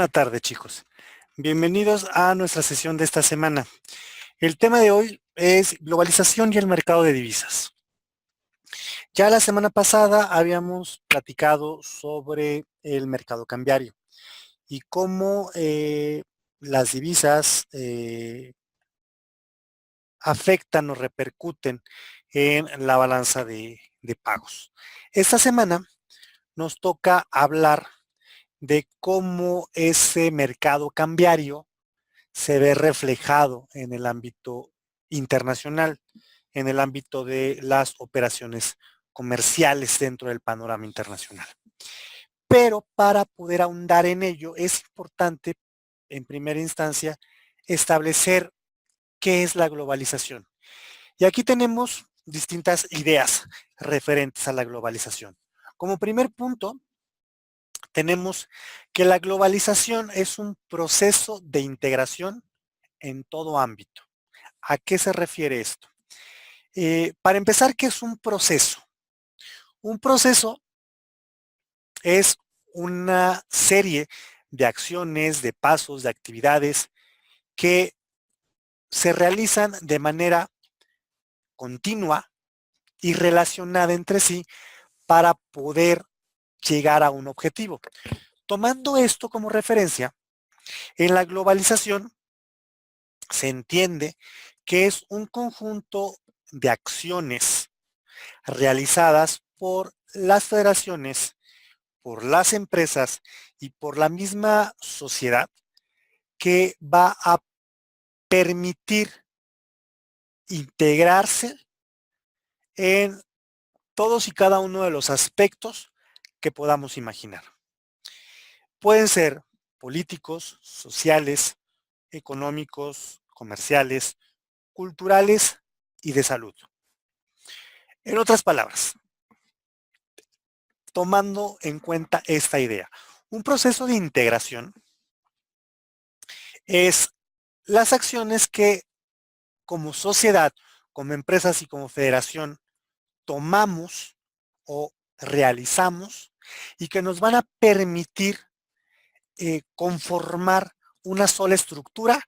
Buena tarde, chicos. Bienvenidos a nuestra sesión de esta semana. El tema de hoy es globalización y el mercado de divisas. Ya la semana pasada habíamos platicado sobre el mercado cambiario y cómo las divisas afectan o repercuten en la balanza de pagos. Esta semana nos toca hablar de cómo ese mercado cambiario se ve reflejado en el ámbito internacional, en el ámbito de las operaciones comerciales dentro del panorama internacional. Pero para poder ahondar en ello es importante, en primera instancia, establecer qué es la globalización. Y aquí tenemos distintas ideas referentes a la globalización. Como primer punto, tenemos que la globalización es un proceso de integración en todo ámbito. ¿A qué se refiere esto? Para empezar, ¿qué es un proceso? Un proceso es una serie de acciones, de pasos, de actividades que se realizan de manera continua y relacionada entre sí para poder llegar a un objetivo. Tomando esto como referencia, en la globalización se entiende que es un conjunto de acciones realizadas por las federaciones, por las empresas y por la misma sociedad que va a permitir integrarse en todos y cada uno de los aspectos que podamos imaginar. Pueden ser políticos, sociales, económicos, comerciales, culturales y de salud. En otras palabras, tomando en cuenta esta idea, un proceso de integración es las acciones que como sociedad, como empresas y como federación tomamos o realizamos y que nos van a permitir conformar una sola estructura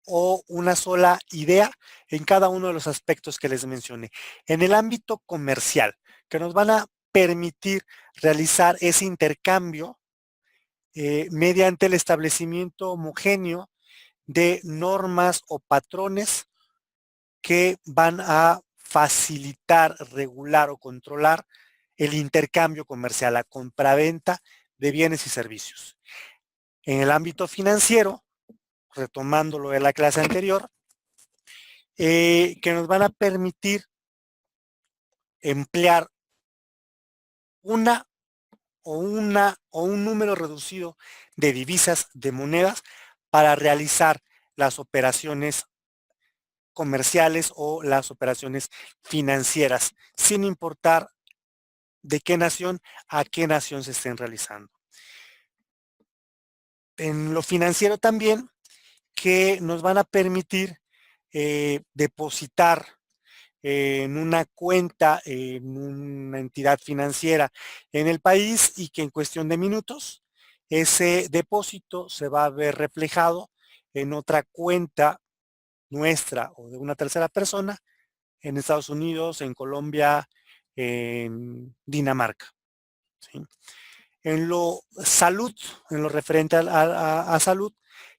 o una sola idea en cada uno de los aspectos que les mencioné. En el ámbito comercial, que nos van a permitir realizar ese intercambio mediante el establecimiento homogéneo de normas o patrones que van a facilitar, regular o controlar el intercambio comercial, la compraventa de bienes y servicios. En el ámbito financiero, retomando lo de la clase anterior, que nos van a permitir emplear una o un número reducido de divisas, de monedas, para realizar las operaciones comerciales o las operaciones financieras, sin importar de qué nación a qué nación se estén realizando. En lo financiero también, que nos van a permitir depositar en una cuenta, en una entidad financiera en el país y que en cuestión de minutos ese depósito se va a ver reflejado en otra cuenta nuestra o de una tercera persona en Estados Unidos, en Colombia, en Dinamarca. ¿Sí? En lo salud, en lo referente a salud,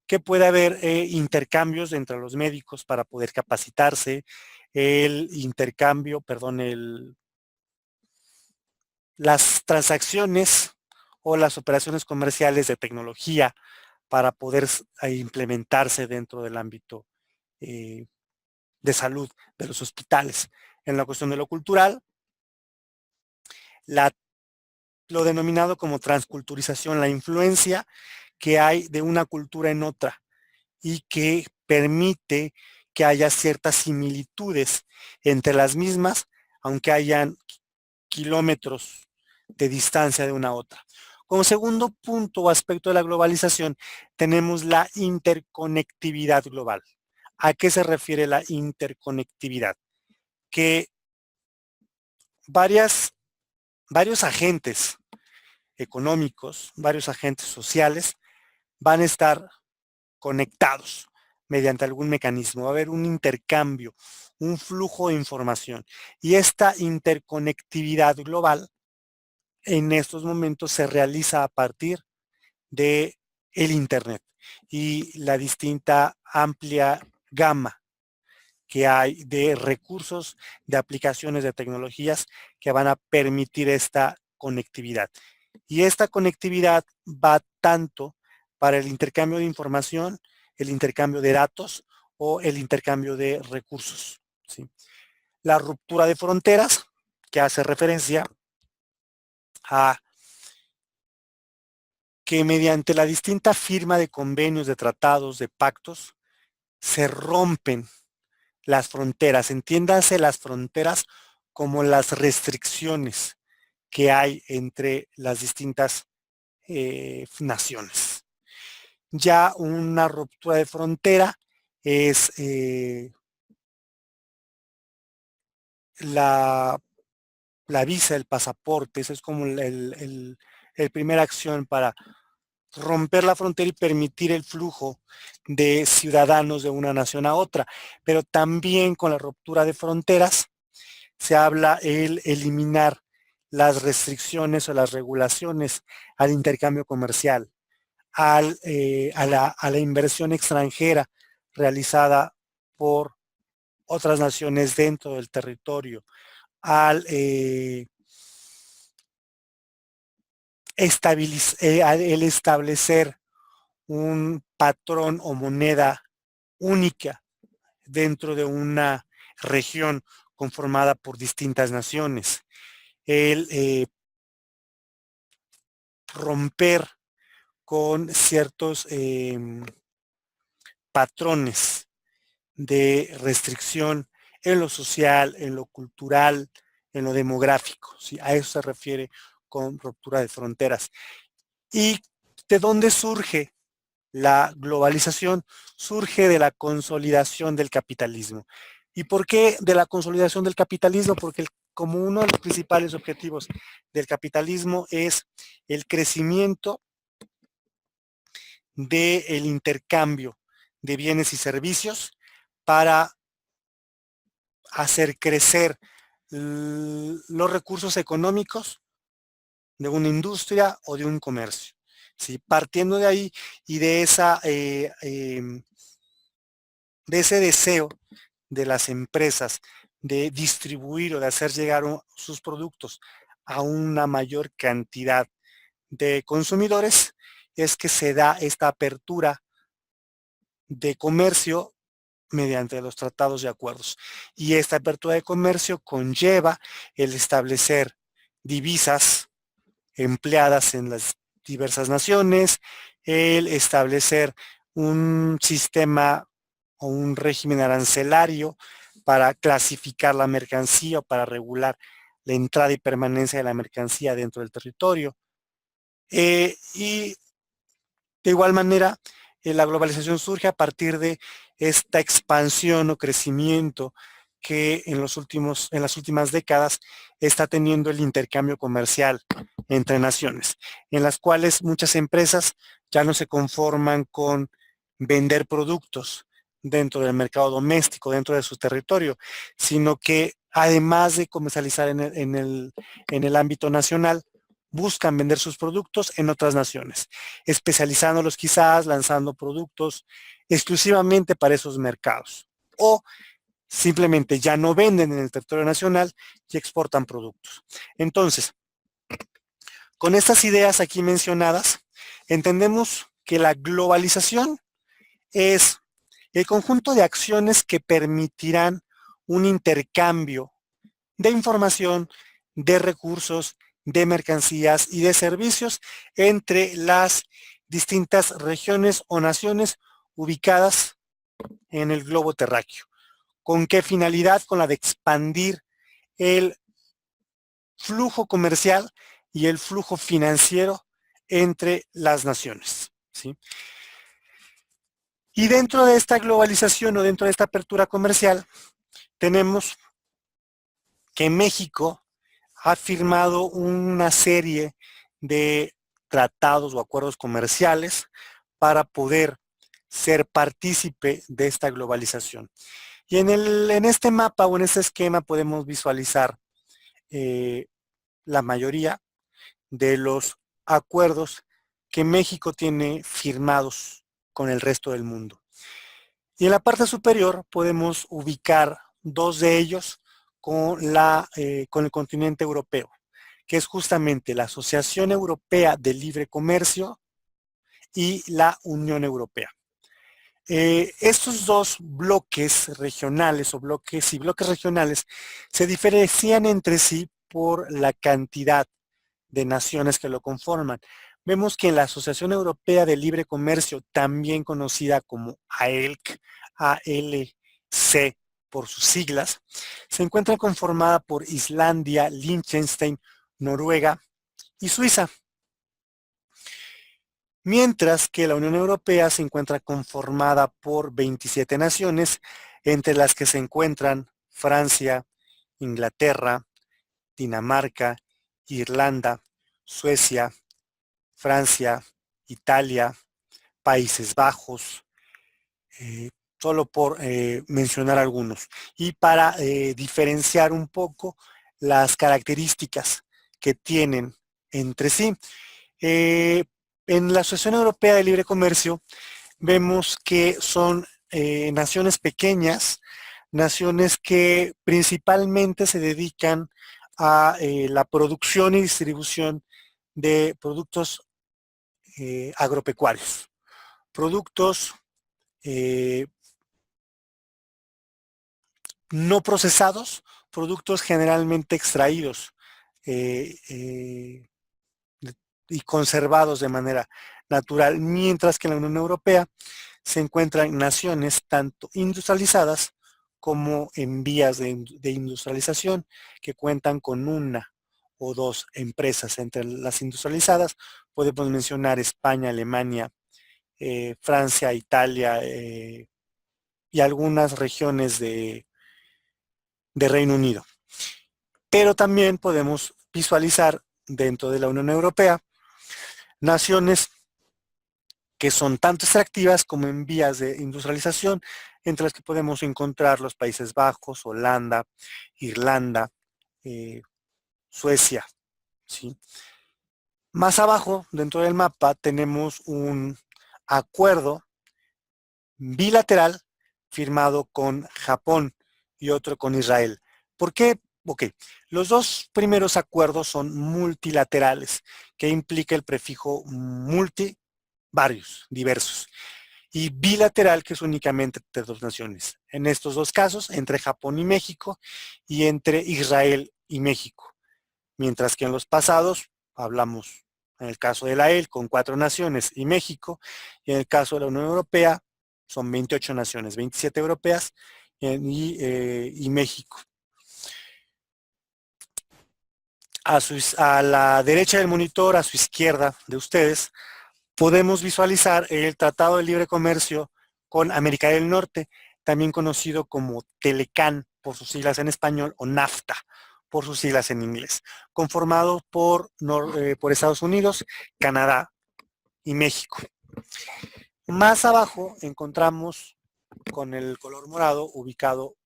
que puede haber intercambios entre los médicos para poder capacitarse, el intercambio, perdón, las transacciones o las operaciones comerciales de tecnología para poder implementarse dentro del ámbito eh, de salud de los hospitales. En la cuestión de lo cultural, lo denominado como transculturización, la influencia que hay de una cultura en otra y que permite que haya ciertas similitudes entre las mismas, aunque hayan kilómetros de distancia de una a otra. Como segundo punto o aspecto de la globalización, tenemos la interconectividad global. ¿A qué se refiere la interconectividad? Que varios agentes económicos, varios agentes sociales van a estar conectados mediante algún mecanismo. Va a haber un intercambio, un flujo de información. Y esta interconectividad global en estos momentos se realiza a partir de el Internet y la distinta amplia gama que hay de recursos, de aplicaciones, de tecnologías que van a permitir esta conectividad. Y esta conectividad va tanto para el intercambio de información, el intercambio de datos o el intercambio de recursos, ¿sí? La ruptura de fronteras, que hace referencia a que mediante la distinta firma de convenios, de tratados, de pactos, se rompen las fronteras. Entiéndanse las fronteras como las restricciones que hay entre las distintas naciones. Ya una ruptura de frontera es la visa, el pasaporte. Eso es como el primera acción para romper la frontera y permitir el flujo de ciudadanos de una nación a otra. Pero también con la ruptura de fronteras se habla el eliminar las restricciones o las regulaciones al intercambio comercial, a la inversión extranjera realizada por otras naciones dentro del territorio, al el establecer un patrón o moneda única dentro de una región conformada por distintas naciones, el romper con ciertos patrones de restricción en lo social, en lo cultural, en lo demográfico, ¿sí? A eso se refiere con ruptura de fronteras. ¿Y de dónde surge la globalización? Surge de la consolidación del capitalismo. ¿Y por qué de la consolidación del capitalismo? Porque como uno de los principales objetivos del capitalismo es el crecimiento del intercambio de bienes y servicios para hacer crecer los recursos económicos de una industria o de un comercio. ¿Sí? Partiendo de ahí y de ese deseo de las empresas de distribuir o de hacer llegar sus productos a una mayor cantidad de consumidores, es que se da esta apertura de comercio mediante los tratados y acuerdos. Y esta apertura de comercio conlleva el establecer divisas empleadas en las diversas naciones, el establecer un sistema o un régimen arancelario para clasificar la mercancía o para regular la entrada y permanencia de la mercancía dentro del territorio. Y de igual manera, la globalización surge a partir de esta expansión o crecimiento que en las últimas décadas está teniendo el intercambio comercial entre naciones, en las cuales muchas empresas ya no se conforman con vender productos dentro del mercado doméstico, dentro de su territorio, sino que además de comercializar en el ámbito nacional, buscan vender sus productos en otras naciones, especializándolos quizás, lanzando productos exclusivamente para esos mercados. O simplemente ya no venden en el territorio nacional y exportan productos. Entonces, con estas ideas aquí mencionadas, entendemos que la globalización es el conjunto de acciones que permitirán un intercambio de información, de recursos, de mercancías y de servicios entre las distintas regiones o naciones ubicadas en el globo terráqueo. ¿Con qué finalidad? Con la de expandir el flujo comercial y el flujo financiero entre las naciones, ¿sí? Y dentro de esta globalización o dentro de esta apertura comercial, tenemos que México ha firmado una serie de tratados o acuerdos comerciales para poder ser partícipe de esta globalización. Y en este mapa o en este esquema podemos visualizar la mayoría de los acuerdos que México tiene firmados con el resto del mundo. Y en la parte superior podemos ubicar dos de ellos con el continente europeo, que es justamente la Asociación Europea de Libre Comercio y la Unión Europea. Estos dos bloques regionales o bloques regionales se diferencian entre sí por la cantidad de naciones que lo conforman. Vemos que en la Asociación Europea de Libre Comercio, también conocida como AELC, ALC por sus siglas, se encuentra conformada por Islandia, Liechtenstein, Noruega y Suiza. Mientras que la Unión Europea se encuentra conformada por 27 naciones, entre las que se encuentran Francia, Inglaterra, Dinamarca, Irlanda, Suecia, Francia, Italia, Países Bajos, solo por mencionar algunos. Y para diferenciar un poco las características que tienen entre sí. En la Asociación Europea de Libre Comercio vemos que son naciones pequeñas, naciones que principalmente se dedican a la producción y distribución de productos agropecuarios, productos no procesados, productos generalmente extraídos y conservados de manera natural, mientras que en la Unión Europea se encuentran naciones tanto industrializadas como en vías de industrialización, que cuentan con una o dos empresas. Entre las industrializadas podemos mencionar España, Alemania, Francia, Italia y algunas regiones de Reino Unido. Pero también podemos visualizar dentro de la Unión Europea naciones que son tanto extractivas como en vías de industrialización, entre las que podemos encontrar los Países Bajos, Holanda, Irlanda, Suecia, ¿sí? Más abajo, dentro del mapa, tenemos un acuerdo bilateral firmado con Japón y otro con Israel. ¿Por qué? Ok, los dos primeros acuerdos son multilaterales, que implica el prefijo multi, varios, diversos, y bilateral, que es únicamente entre dos naciones. En estos dos casos, entre Japón y México, y entre Israel y México. Mientras que en los pasados, hablamos en el caso de la EL con 4 naciones y México, y en el caso de la Unión Europea son 28 naciones, 27 europeas y México. A la derecha del monitor, a su izquierda de ustedes, podemos visualizar el Tratado de Libre Comercio con América del Norte, también conocido como Telecán por sus siglas en español o NAFTA por sus siglas en inglés, conformado por Estados Unidos, Canadá y México. Más abajo encontramos con el color morado ubicado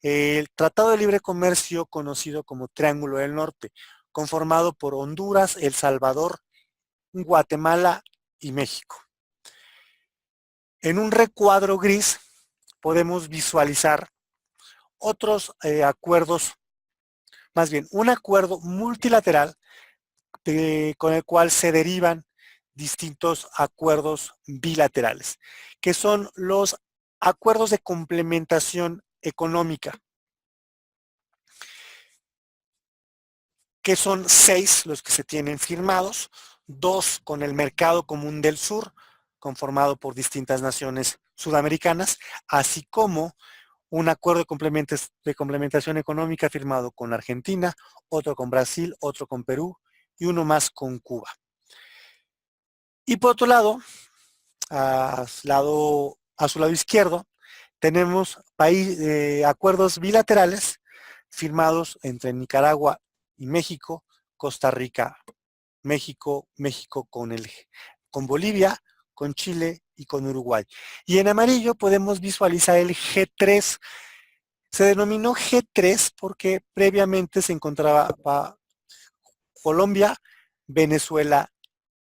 el Tratado de Libre Comercio conocido como Triángulo del Norte, conformado por Honduras, El Salvador, Guatemala y México. En un recuadro gris podemos visualizar otros acuerdos, más bien un acuerdo multilateral con el cual se derivan distintos acuerdos bilaterales, que son los acuerdos de complementación económica, que son 6 los que se tienen firmados, 2 con el Mercado Común del Sur, conformado por distintas naciones sudamericanas, así como un acuerdo de complementación económica firmado con Argentina, otro con Brasil, otro con Perú y uno más con Cuba. Y por otro lado, a su lado izquierdo, tenemos acuerdos bilaterales firmados entre Nicaragua y México, Costa Rica, México con Bolivia, con Chile y con Uruguay. Y en amarillo podemos visualizar el G3. Se denominó G3 porque previamente se encontraba Colombia, Venezuela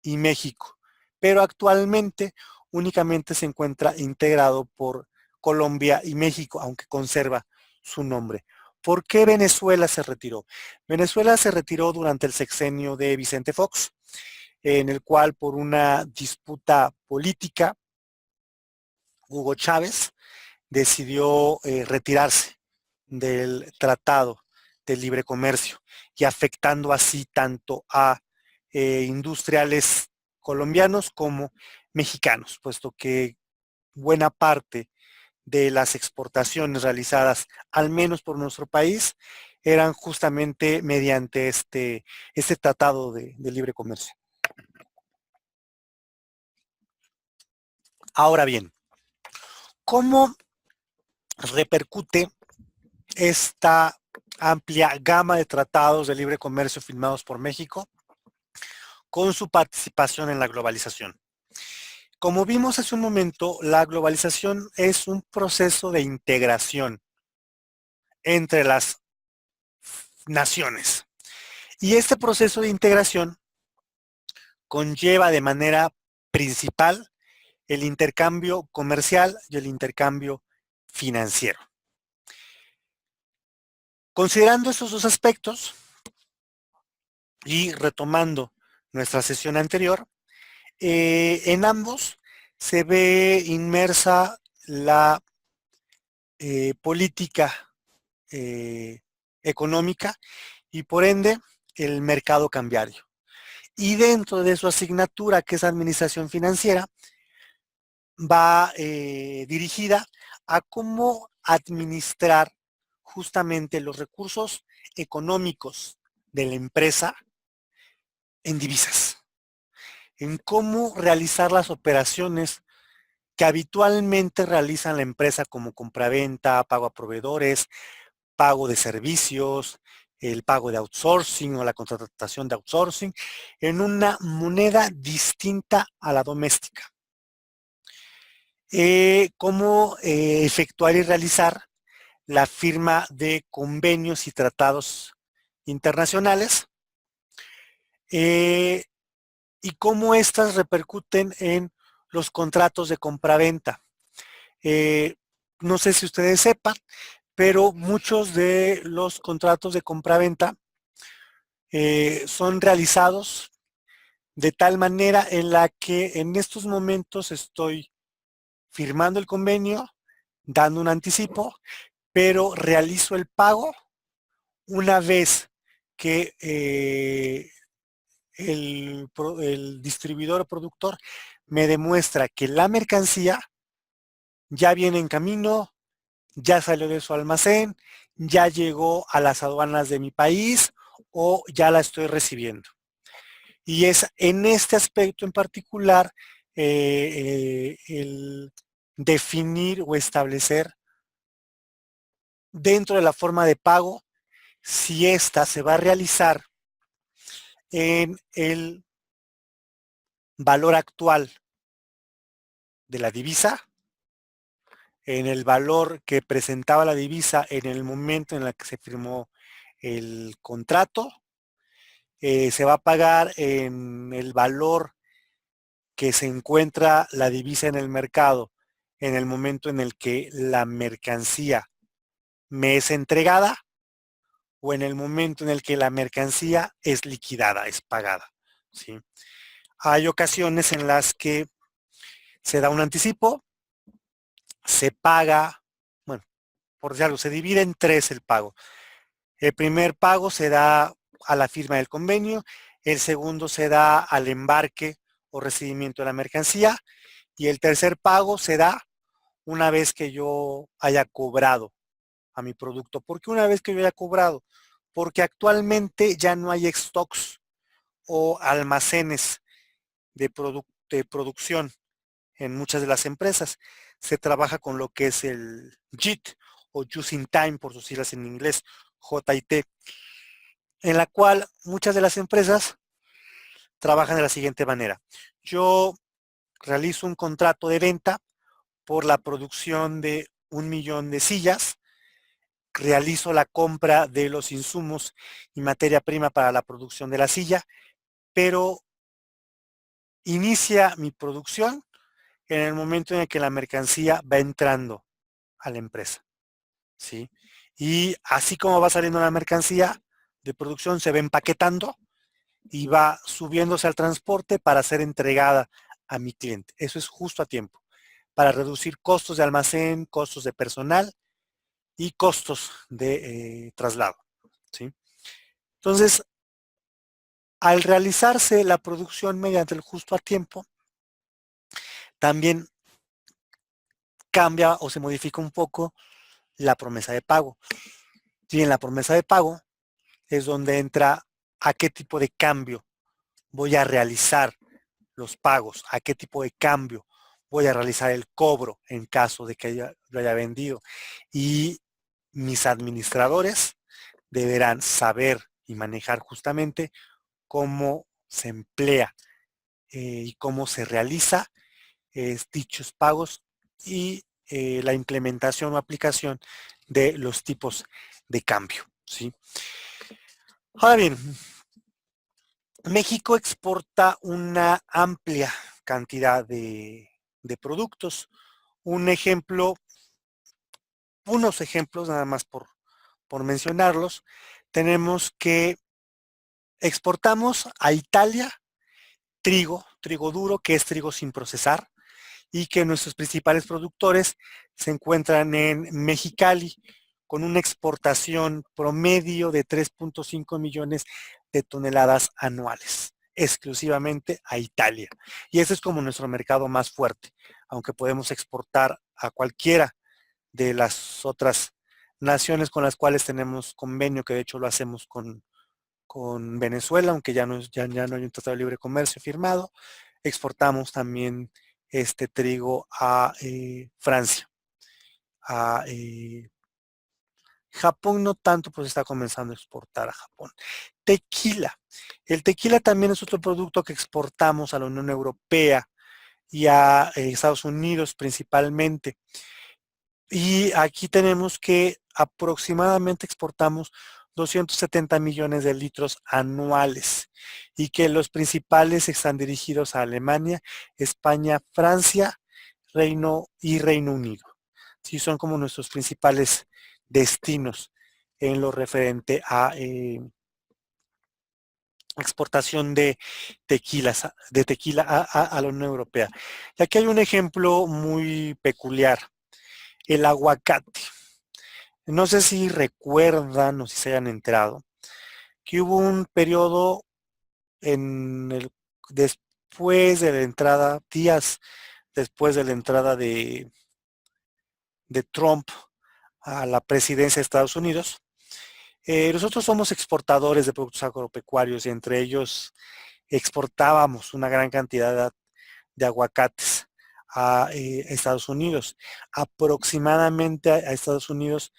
y México, pero actualmente únicamente se encuentra integrado por Colombia y México, aunque conserva su nombre. ¿Por qué Venezuela se retiró? Venezuela se retiró durante el sexenio de Vicente Fox, en el cual por una disputa política, Hugo Chávez decidió retirarse del Tratado de Libre Comercio y afectando así tanto a industriales colombianos como mexicanos, puesto que buena parte de las exportaciones realizadas, al menos por nuestro país, eran justamente mediante este tratado de libre comercio. Ahora bien, ¿cómo repercute esta amplia gama de tratados de libre comercio firmados por México con su participación en la globalización? Como vimos hace un momento, la globalización es un proceso de integración entre las naciones. Y este proceso de integración conlleva de manera principal el intercambio comercial y el intercambio financiero. Considerando esos dos aspectos y retomando nuestra sesión anterior, en ambos se ve inmersa la política económica y por ende el mercado cambiario. Y dentro de su asignatura, que es administración financiera, va dirigida a cómo administrar justamente los recursos económicos de la empresa en divisas, en cómo realizar las operaciones que habitualmente realizan la empresa como compraventa, pago a proveedores, pago de servicios, el pago de outsourcing o la contratación de outsourcing en una moneda distinta a la doméstica. Cómo efectuar y realizar la firma de convenios y tratados internacionales y cómo éstas repercuten en los contratos de compraventa. No sé si ustedes sepan, pero muchos de los contratos de compraventa son realizados de tal manera en la que en estos momentos estoy firmando el convenio, dando un anticipo, pero realizo el pago una vez que el distribuidor o productor me demuestra que la mercancía ya viene en camino, ya salió de su almacén, ya llegó a las aduanas de mi país o ya la estoy recibiendo. Y es en este aspecto en particular el definir o establecer dentro de la forma de pago si ésta se va a realizar en el valor actual de la divisa, en el valor que presentaba la divisa en el momento en el que se firmó el contrato, se va a pagar en el valor que se encuentra la divisa en el mercado en el momento en el que la mercancía me es entregada o en el momento en el que la mercancía es liquidada, es pagada, ¿sí? Hay ocasiones en las que se da un anticipo, se paga, bueno, por decirlo, se divide en tres el pago. El primer pago se da a la firma del convenio, el segundo se da al embarque o recibimiento de la mercancía y el tercer pago se da una vez que yo haya cobrado a mi producto. ¿Por qué una vez que yo haya cobrado? Porque actualmente ya no hay stocks o almacenes de producción en muchas de las empresas. Se trabaja con lo que es el JIT o Just in Time, por sus siglas en inglés, JIT, en la cual muchas de las empresas trabajan de la siguiente manera. Yo realizo un contrato de venta por la producción de 1,000,000 de sillas, realizo la compra de los insumos y materia prima para la producción de la silla, pero inicia mi producción en el momento en el que la mercancía va entrando a la empresa, ¿sí? Y así como va saliendo la mercancía de producción, se va empaquetando y va subiéndose al transporte para ser entregada a mi cliente. Eso es justo a tiempo, para reducir costos de almacén, costos de personal y costos de traslado, ¿sí? Entonces, al realizarse la producción mediante el justo a tiempo, también cambia o se modifica un poco la promesa de pago. Y en la promesa de pago es donde entra a qué tipo de cambio voy a realizar los pagos, a qué tipo de cambio voy a realizar el cobro en caso de que lo haya vendido. Y mis administradores deberán saber y manejar justamente cómo se emplea y cómo se realiza dichos pagos y la implementación o aplicación de los tipos de cambio, ¿sí? Ahora bien, México exporta una amplia cantidad de productos. Un ejemplo, unos ejemplos nada más por mencionarlos, tenemos que exportamos a Italia trigo duro, que es trigo sin procesar, y que nuestros principales productores se encuentran en Mexicali, con una exportación promedio de 3,5 millones de toneladas anuales, exclusivamente a Italia. Y ese es como nuestro mercado más fuerte, aunque podemos exportar a cualquiera de las otras naciones con las cuales tenemos convenio, que de hecho lo hacemos con Venezuela, aunque ya no hay un tratado de libre comercio firmado. Exportamos también este trigo a Francia. A Japón no tanto, pues está comenzando a exportar a Japón. Tequila. El tequila también es otro producto que exportamos a la Unión Europea y a Estados Unidos principalmente. Y aquí tenemos que aproximadamente exportamos 270 millones de litros anuales y que los principales están dirigidos a Alemania, España, Francia, Reino Unido. Sí, son como nuestros principales destinos en lo referente a exportación de tequila a la Unión Europea. Y aquí hay un ejemplo muy peculiar, el aguacate. No sé si recuerdan o si se hayan enterado que hubo un periodo después de la entrada, días después de la entrada de Trump a la presidencia de Estados Unidos. Nosotros somos exportadores de productos agropecuarios y entre ellos exportábamos una gran cantidad de aguacates a Estados Unidos. Aproximadamente a Estados Unidos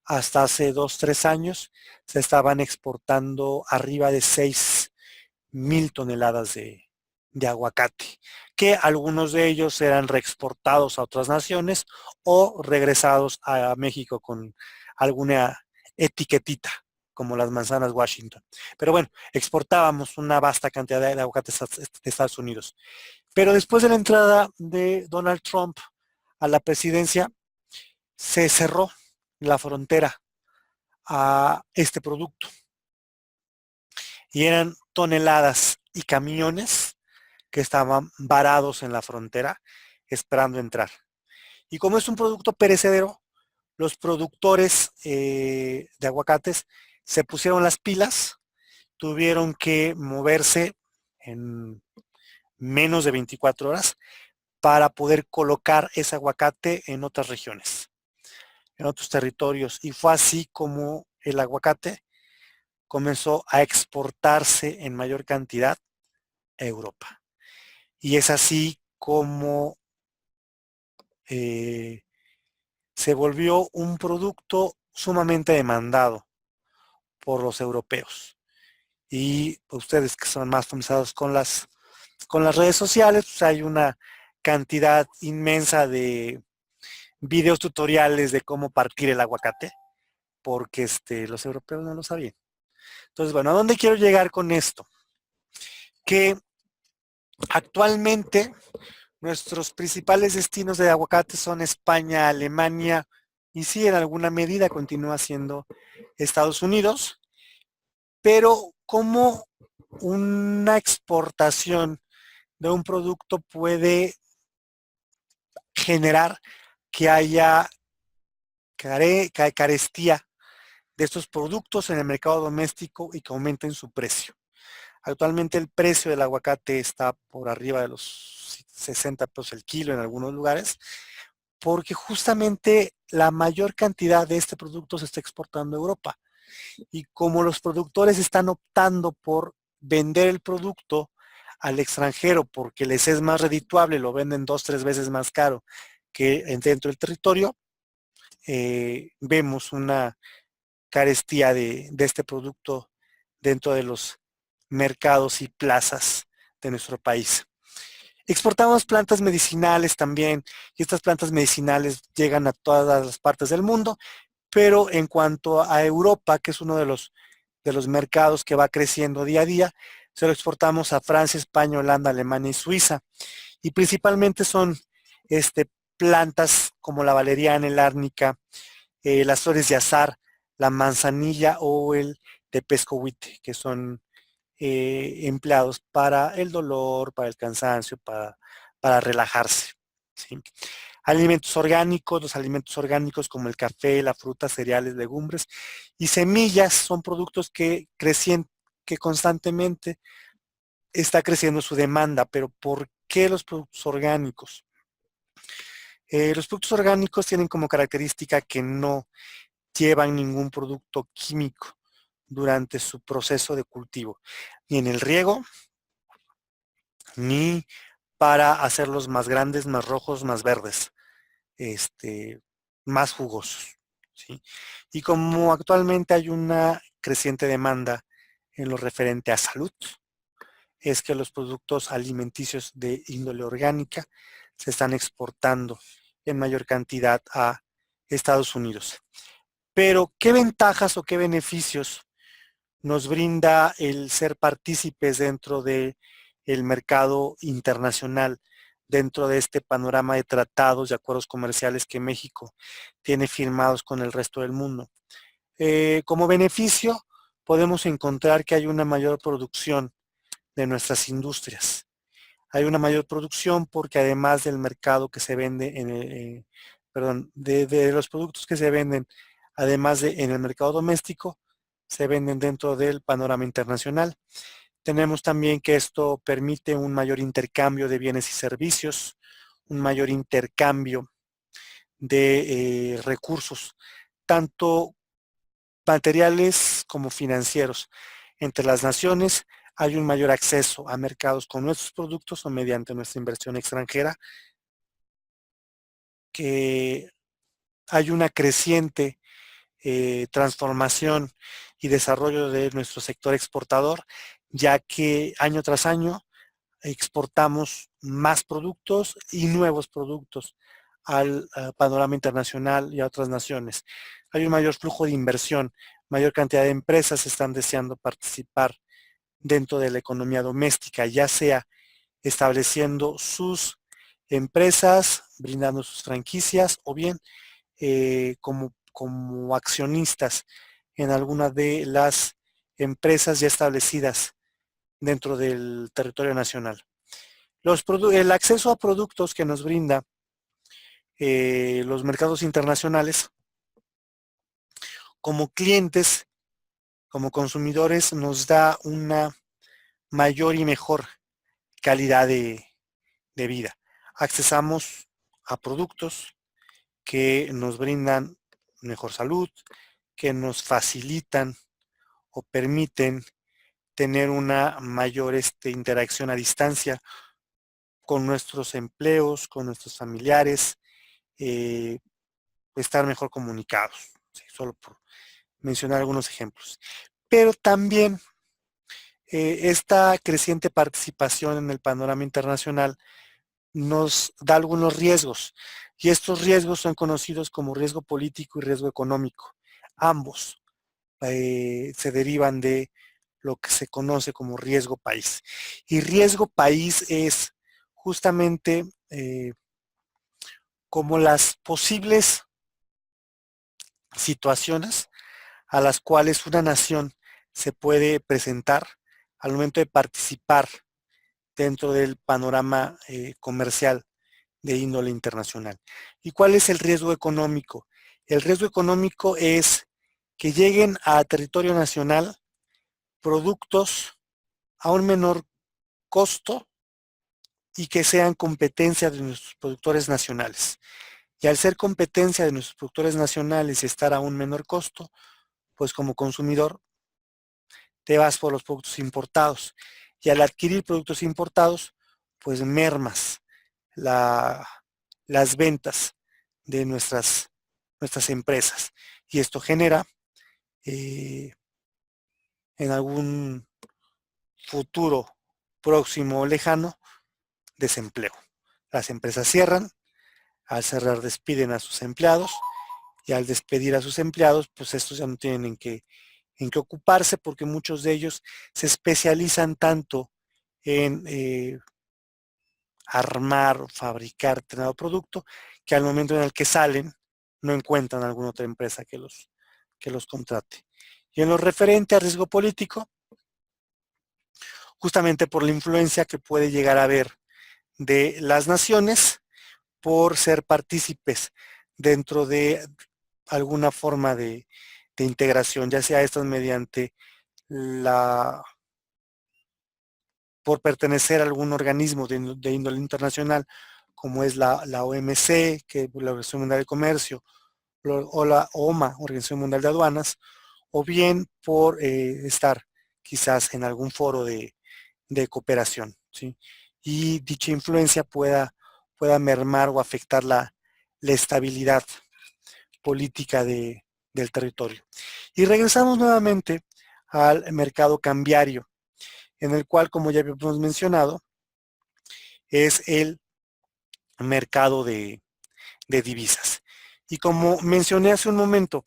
hasta hace 2, 3 años se estaban exportando arriba de 6,000 toneladas de aguacate, que algunos de ellos eran reexportados a otras naciones o regresados a México con alguna etiquetita, como las manzanas Washington. Pero bueno, exportábamos una vasta cantidad de aguacates de Estados Unidos. Pero después de la entrada de Donald Trump a la presidencia, se cerró la frontera a este producto y eran toneladas y camiones que estaban varados en la frontera esperando entrar. Y como es un producto perecedero, los productores de aguacates se pusieron las pilas, tuvieron que moverse en menos de 24 horas para poder colocar ese aguacate en otras regiones, en otros territorios. Y fue así como el aguacate comenzó a exportarse en mayor cantidad a Europa. Y es así como eh, se volvió un producto sumamente demandado por los europeos. Y ustedes que son más familiarizados con las redes sociales, pues hay una cantidad inmensa de videos tutoriales de cómo partir el aguacate, porque los europeos no lo sabían. Entonces, bueno, ¿a dónde quiero llegar con esto? Que actualmente nuestros principales destinos de aguacate son España, Alemania y sí, en alguna medida continúa siendo Estados Unidos, pero como una exportación de un producto puede generar que haya carestía de estos productos en el mercado doméstico y que aumenten su precio. Actualmente el precio del aguacate está por arriba de los 60 pesos el kilo en algunos lugares, porque justamente la mayor cantidad de este producto se está exportando a Europa. Y como los productores están optando por vender el producto al extranjero porque les es más redituable, lo venden 2, 3 veces más caro que dentro del territorio, vemos una carestía de este producto dentro de los mercados y plazas de nuestro país. Exportamos plantas medicinales también, y estas plantas medicinales llegan a todas las partes del mundo, pero en cuanto a Europa, que es uno de los mercados que va creciendo día a día, se lo exportamos a Francia, España, Holanda, Alemania y Suiza. Y principalmente son plantas como la valeriana, el árnica, las flores de azar, la manzanilla o el tepescohuite, que son empleados para el dolor, para el cansancio, para relajarse. ¿Sí? Alimentos orgánicos, los alimentos orgánicos como el café, la fruta, cereales, legumbres y semillas son productos que que constantemente está creciendo su demanda. Pero ¿por qué los productos orgánicos? Los productos orgánicos tienen como característica que no llevan ningún producto químico durante su proceso de cultivo, ni en el riego, ni para hacerlos más grandes, más rojos, más verdes, más jugosos. ¿Sí? Y como actualmente hay una creciente demanda en lo referente a salud, es que los productos alimenticios de índole orgánica se están exportando en mayor cantidad a Estados Unidos. Pero, ¿qué ventajas o qué beneficios nos brinda el ser partícipes dentro del mercado internacional, dentro de este panorama de tratados y acuerdos comerciales que México tiene firmados con el resto del mundo? Como beneficio, podemos encontrar que hay una mayor producción de nuestras industrias. Hay una mayor producción porque además del mercado que se vende perdón, de los productos que se venden, además de en el mercado doméstico, se venden dentro del panorama internacional. Tenemos también que esto permite un mayor intercambio de bienes y servicios, un mayor intercambio de recursos, tanto materiales como financieros. Entre las naciones hay un mayor acceso a mercados con nuestros productos o mediante nuestra inversión extranjera, que hay una creciente transformación y desarrollo de nuestro sector exportador, ya que año tras año exportamos más productos y nuevos productos al panorama internacional y a otras naciones. Hay un mayor flujo de inversión, mayor cantidad de empresas están deseando participar dentro de la economía doméstica, ya sea estableciendo sus empresas, brindando sus franquicias o bien como accionistas en alguna de las empresas ya establecidas dentro del territorio nacional. El acceso a productos que nos brinda los mercados internacionales como clientes, como consumidores, nos da una mayor y mejor calidad de vida. Accesamos a productos que nos brindan mejor salud, que nos facilitan o permiten tener una mayor interacción a distancia con nuestros empleos, con nuestros familiares, eh, estar mejor comunicados, ¿sí? Solo por mencionar algunos ejemplos. Pero también esta creciente participación en el panorama internacional nos da algunos riesgos, y estos riesgos son conocidos como riesgo político y riesgo económico. Ambos se derivan de lo que se conoce como riesgo país. Y riesgo país es justamente como las posibles situaciones a las cuales una nación se puede presentar al momento de participar dentro del panorama comercial de índole internacional. ¿Y cuál es el riesgo económico? El riesgo económico es que lleguen a territorio nacional productos a un menor costo y que sean competencia de nuestros productores nacionales. Y al ser competencia de nuestros productores nacionales y estar a un menor costo, pues como consumidor te vas por los productos importados. Y al adquirir productos importados, pues mermas la, las ventas de nuestras empresas. Y esto genera eh, en algún futuro próximo o lejano desempleo. Las empresas cierran, al cerrar despiden a sus empleados y al despedir a sus empleados, pues estos ya no tienen en qué ocuparse porque muchos de ellos se especializan tanto en armar o fabricar determinado producto que al momento en el que salen no encuentran alguna otra empresa que los contrate. Y en lo referente a riesgo político, justamente por la influencia que puede llegar a haber de las naciones por ser partícipes dentro de alguna forma de integración, ya sea estas mediante por pertenecer a algún organismo de índole internacional, como es la OMC, que es la Organización Mundial de Comercio, o la OMA, Organización Mundial de Aduanas, o bien por estar quizás en algún foro de cooperación, ¿sí? Y dicha influencia pueda mermar o afectar la estabilidad política del territorio. Y regresamos nuevamente al mercado cambiario, en el cual, como ya habíamos mencionado, es el mercado de divisas. Y como mencioné hace un momento,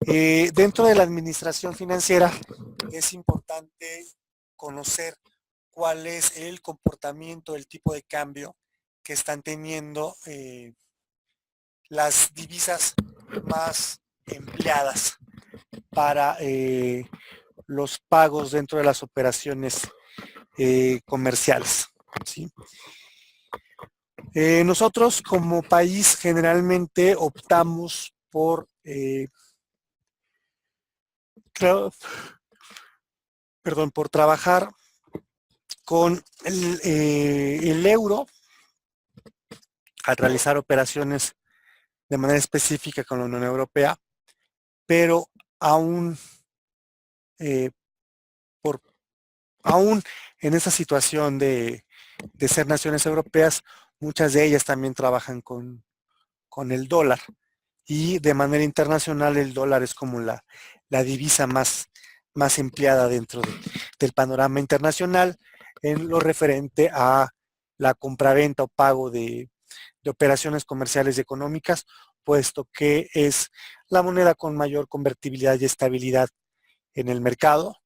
dentro de la administración financiera es importante conocer cuál es el comportamiento, el tipo de cambio que están teniendo las divisas más empleadas para los pagos dentro de las operaciones comerciales, ¿sí? Nosotros como país generalmente optamos por trabajar con el euro al realizar operaciones de manera específica con la Unión Europea, pero aún, eh, por, aún en esa situación de ser naciones europeas, muchas de ellas también trabajan con el dólar. Y de manera internacional el dólar es como la divisa más empleada dentro del panorama internacional en lo referente a la compraventa o pago de operaciones comerciales y económicas, puesto que es la moneda con mayor convertibilidad y estabilidad en el mercado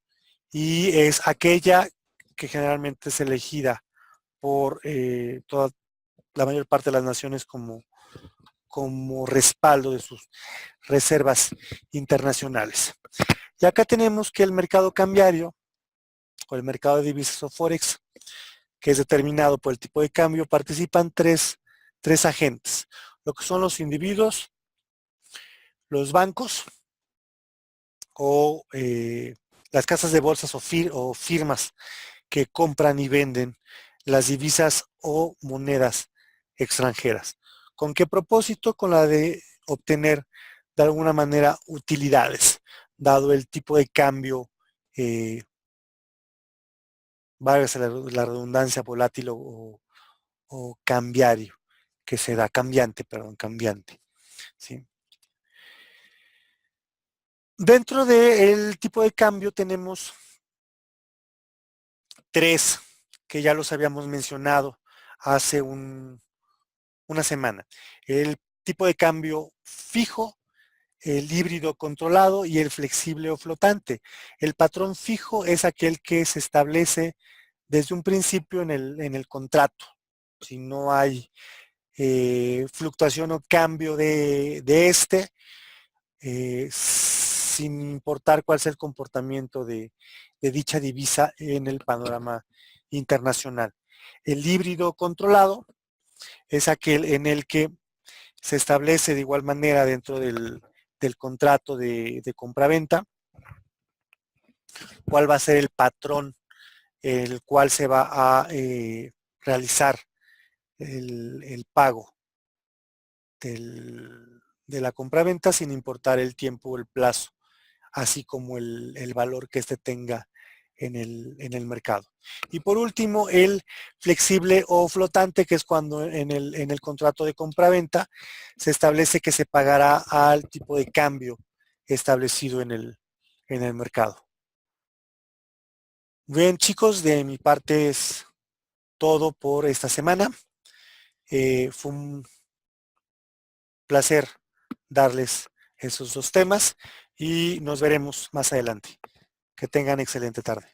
y es aquella que generalmente es elegida por toda la mayor parte de las naciones como respaldo de sus reservas internacionales. Y acá tenemos que el mercado cambiario o el mercado de divisas o Forex, que es determinado por el tipo de cambio, participan tres agentes, lo que son los individuos, los bancos o las casas de bolsas o firmas que compran y venden las divisas o monedas extranjeras. ¿Con qué propósito? Con la de obtener de alguna manera utilidades, dado el tipo de cambio, válgase la redundancia, volátil o cambiario, que se da, cambiante. ¿Sí? Dentro del tipo de cambio tenemos tres que ya los habíamos mencionado hace una semana. El tipo de cambio fijo, el híbrido controlado y el flexible o flotante. El patrón fijo es aquel que se establece desde un principio en el contrato. Si no hay fluctuación o cambio de este, sin importar cuál sea el comportamiento de dicha divisa en el panorama internacional. El híbrido controlado es aquel en el que se establece de igual manera dentro del contrato de compraventa cuál va a ser el patrón el cual se va a realizar el pago de la compraventa sin importar el tiempo o el plazo, así como el valor que éste tenga en el mercado. Y por último, el flexible o flotante, que es cuando en el contrato de compraventa se establece que se pagará al tipo de cambio establecido en el mercado. Bien, chicos, de mi parte es todo por esta semana. Fue un placer darles esos dos temas y nos veremos más adelante. Que tengan excelente tarde.